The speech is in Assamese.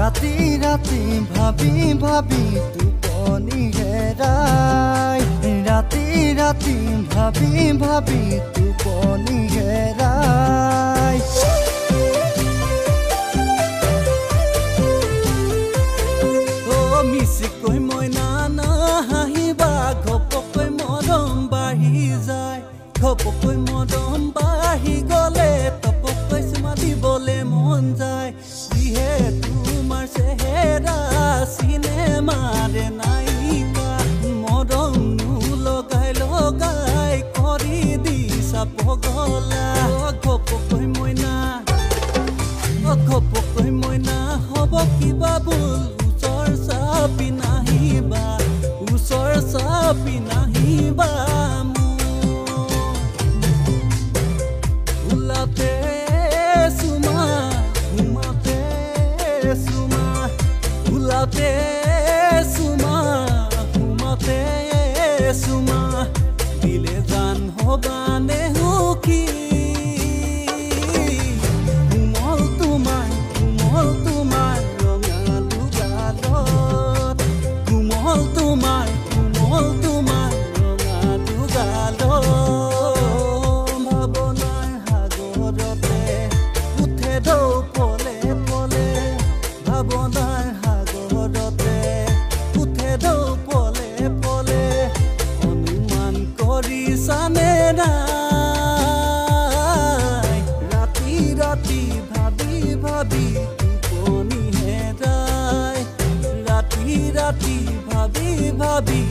ৰাতি ৰাতি ভাবি ভাবি টোপনি হেৰাই ৰাতি ৰাতি ভাবি ভাবি টোপনি হেৰাই মিছিকৈ মইনা নাহিবা ঘপকৈ মৰম বাঢ়ি যায় ঘপকৈ মৰম বাঢ়ি গ'লে তপকৈ চুমা দিবলৈ মন যায় যিহে তোমাৰ চেহেৰা চিনেমাৰে নায়িকা মৰমনো লগাই লগাই কৰি দিছা পগলা ঘপকৈ মইনা হ'ব কিবা ভুল চাপি নাহিবা ওচৰ চাপি নাহিবা ওলাতে চুমা ঘুমাতে চুমা ওলাতে চুমা ঘুমাতে চুমা দিলে জান হবানে সুখী টোপনি হেৰাই ৰাতি ৰাতি ভাবি ভাবি